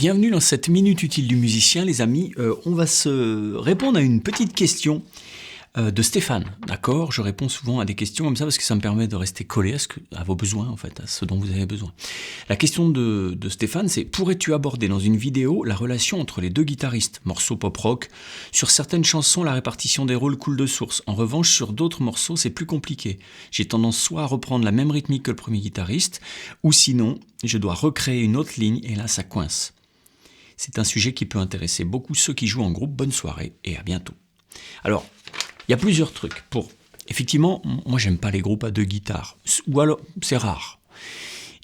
Bienvenue dans cette minute utile du musicien, les amis. On va se répondre à une petite question de Stéphane, d'accord? Je réponds souvent à des questions comme ça parce que ça me permet de rester collé à vos besoins, en fait, à ce dont vous avez besoin. La question de Stéphane, c'est: pourrais-tu aborder dans une vidéo la relation entre les deux guitaristes, morceaux pop-rock? Sur certaines chansons, la répartition des rôles coule de source. En revanche, sur d'autres morceaux, c'est plus compliqué. J'ai tendance soit à reprendre la même rythmique que le premier guitariste, ou sinon, je dois recréer une autre ligne et là, ça coince. C'est un sujet qui peut intéresser beaucoup ceux qui jouent en groupe. Bonne soirée et à bientôt. Alors, il y a plusieurs trucs. Effectivement, moi, j'aime pas les groupes à deux guitares. Ou alors, c'est rare.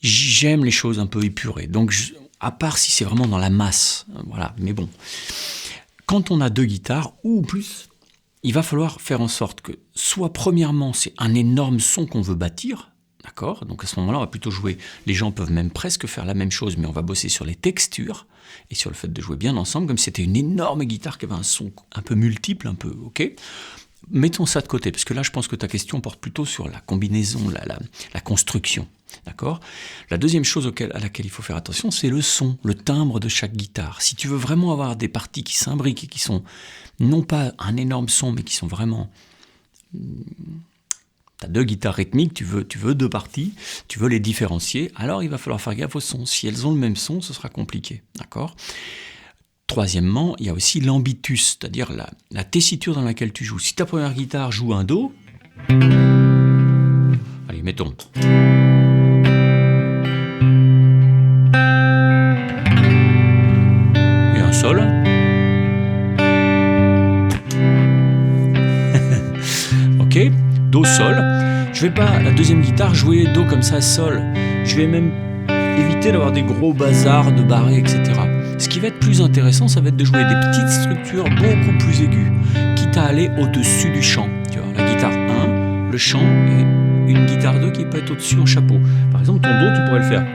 J'aime les choses un peu épurées. Donc, à part si c'est vraiment dans la masse. Voilà, mais bon. Quand on a deux guitares, ou plus, il va falloir faire en sorte que, soit premièrement, c'est un énorme son qu'on veut bâtir. D'accord? Donc à ce moment-là, on va plutôt jouer. Les gens peuvent même presque faire la même chose, mais on va bosser sur les textures et sur le fait de jouer bien ensemble, comme si c'était une énorme guitare qui avait un son un peu multiple, un peu, ok? Mettons ça de côté, parce que là, je pense que ta question porte plutôt sur la combinaison, la construction, d'accord? La deuxième chose à laquelle il faut faire attention, c'est le son, le timbre de chaque guitare. Si tu veux vraiment avoir des parties qui s'imbriquent et qui sont non pas un énorme son, mais qui sont vraiment... Tu as deux guitares rythmiques, tu veux deux parties, tu veux les différencier, alors il va falloir faire gaffe au son. Si elles ont le même son, ce sera compliqué, d'accord? Troisièmement, il y a aussi l'ambitus, c'est-à-dire la tessiture dans laquelle tu joues. Si ta première guitare joue un Do, allez, mettons. Et un Sol. Ok? Do, Sol. Je vais pas, la deuxième guitare, jouer Do comme ça, Sol. Je vais même éviter d'avoir des gros bazars de barrés, etc. Ce qui va être plus intéressant, ça va être de jouer des petites structures beaucoup plus aiguës, quitte à aller au-dessus du chant. Tu vois, la guitare 1, le chant, et une guitare 2 qui peut être au-dessus en chapeau. Par exemple, ton Do, tu pourrais le faire.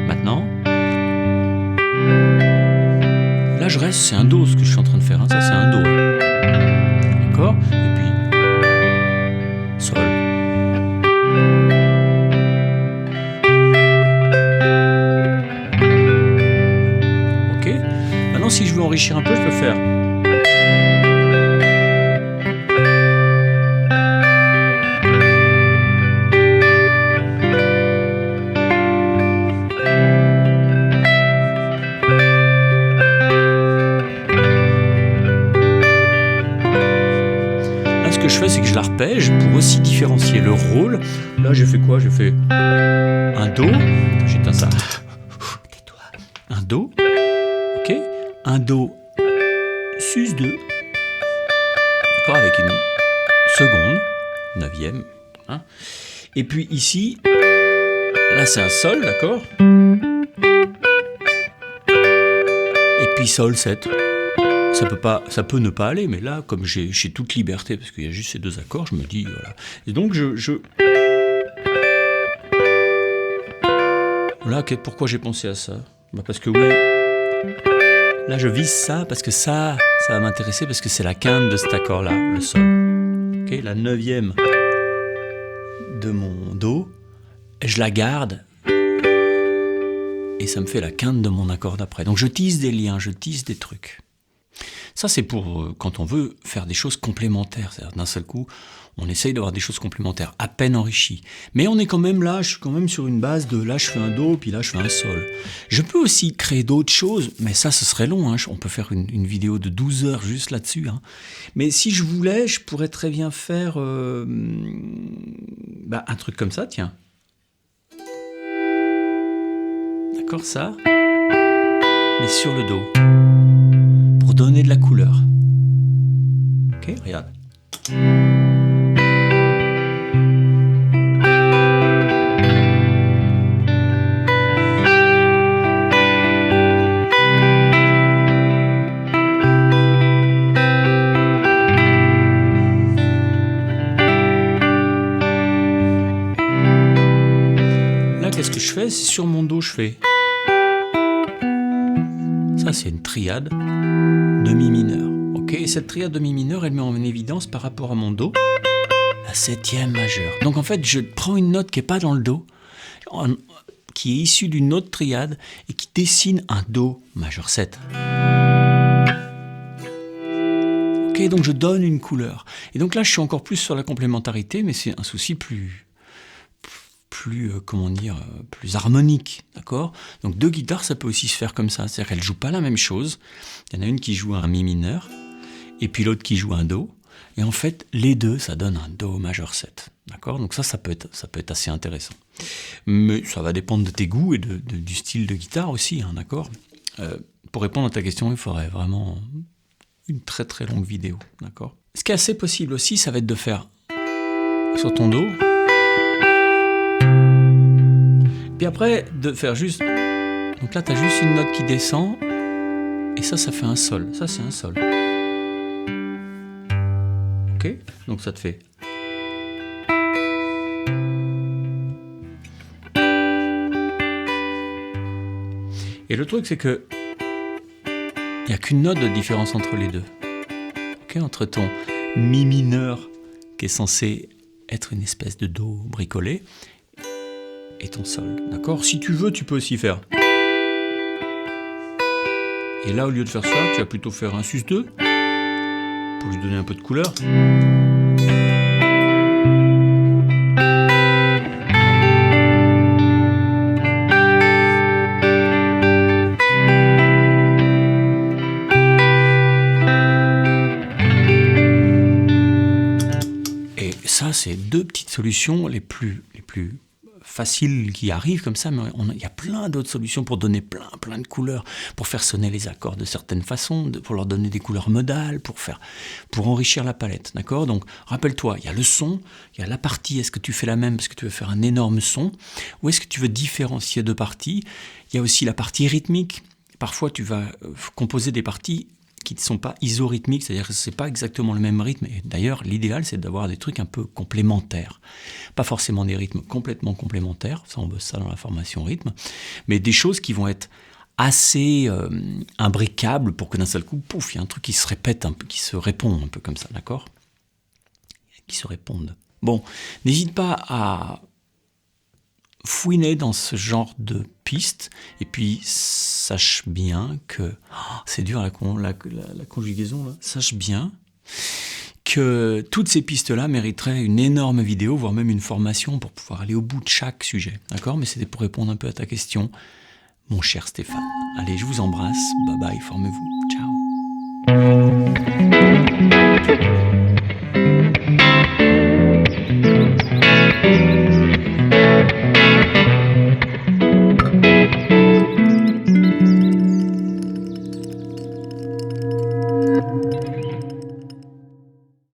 Maintenant. Là, je reste, c'est un Do, ce que je suis en train de faire. Hein. Ça, c'est un Do. D'accord? Et puis, Sol. Ok? Maintenant, si je veux enrichir un peu, je peux faire. Ce que je fais, c'est que je l'arpège pour aussi différencier le rôle. Là, j'ai fait quoi? J'ai fait un Do. J'éteins ça. Tais-toi. Un Do. Ok. Un Do sus 2. D'accord, avec une seconde, neuvième. Hein. Et puis ici, là, c'est un Sol, d'accord. Et puis Sol 7. Ça peut ne pas aller, mais là, comme j'ai toute liberté, parce qu'il y a juste ces deux accords, je me dis, voilà. Et donc, Là, pourquoi j'ai pensé à ça? Parce que oui, là, je vise ça, parce que ça va m'intéresser, parce que c'est la quinte de cet accord-là, le Sol. Okay, la neuvième de mon Do, je la garde, et ça me fait la quinte de mon accord d'après. Donc, je tisse des liens, je tisse des trucs. Ça, c'est pour quand on veut faire des choses complémentaires. C'est-à-dire, d'un seul coup, on essaye d'avoir des choses complémentaires, à peine enrichies. Mais on est quand même là, je suis quand même sur une base de là, je fais un Do, puis là, je fais un Sol. Je peux aussi créer d'autres choses, mais ça, ce serait long. Hein. On peut faire une vidéo de 12 heures juste là-dessus. Hein. Mais si je voulais, je pourrais très bien faire un truc comme ça, tiens. D'accord, ça. Mais sur le Do. Pour donner de la couleur. Ok, regarde. Là, qu'est-ce que je fais? C'est sur mon Do, je fais. Ça, c'est une triade de mi mineur. Ok, et cette triade de mi mineur, elle met en évidence par rapport à mon Do la septième majeure. Donc en fait, je prends une note qui n'est pas dans le Do, qui est issu d'une autre triade et qui dessine un Do majeur 7. Ok, donc je donne une couleur. Et donc là, je suis encore plus sur la complémentarité, mais c'est un souci plus harmonique, d'accord? Donc deux guitares, ça peut aussi se faire comme ça, c'est-à-dire qu'elles ne jouent pas la même chose. Il y en a une qui joue un Mi mineur, et puis l'autre qui joue un Do, et en fait, les deux, ça donne un Do majeur 7, d'accord? Donc ça peut être assez intéressant. Mais ça va dépendre de tes goûts et du style de guitare aussi, hein, d'accord? Pour répondre à ta question, il faudrait vraiment une très très longue vidéo, d'accord? Ce qui est assez possible aussi, ça va être de faire sur ton Do, puis après, de faire juste... Donc là, tu as juste une note qui descend, et ça fait un Sol. Ça, c'est un Sol. Ok? Donc ça te fait... Et le truc, c'est que il n'y a qu'une note de différence entre les deux. Ok? Entre ton Mi mineur, qui est censé être une espèce de Do bricolé, et ton Sol, d'accord? Si tu veux, tu peux aussi faire. Et là, au lieu de faire ça, tu vas plutôt faire un sus2 pour lui donner un peu de couleur. Et ça, c'est deux petites solutions les plus faciles qui arrivent comme ça, mais il y a plein d'autres solutions pour donner plein de couleurs, pour faire sonner les accords de certaines façons, pour leur donner des couleurs modales, pour enrichir la palette, d'accord? Donc, rappelle-toi, il y a le son, il y a la partie, est-ce que tu fais la même parce que tu veux faire un énorme son, ou est-ce que tu veux différencier deux parties? Il y a aussi la partie rythmique, parfois tu vas composer des parties qui ne sont pas isorhythmiques, c'est-à-dire que ce n'est pas exactement le même rythme. Et d'ailleurs, l'idéal, c'est d'avoir des trucs un peu complémentaires. Pas forcément des rythmes complètement complémentaires, ça on bosse ça dans la formation rythme, mais des choses qui vont être assez imbricables pour que d'un seul coup, pouf, il y a un truc qui se répète, un peu, qui se répond un peu comme ça, d'accord? Qui se répondent. Bon, n'hésite pas à fouiner dans ce genre de pistes, et puis sache bien que... c'est dur la conjugaison, là. Sache bien que toutes ces pistes-là mériteraient une énorme vidéo, voire même une formation pour pouvoir aller au bout de chaque sujet, d'accord? Mais c'était pour répondre un peu à ta question, mon cher Stéphane. Allez, je vous embrasse, bye bye, formez-vous, ciao.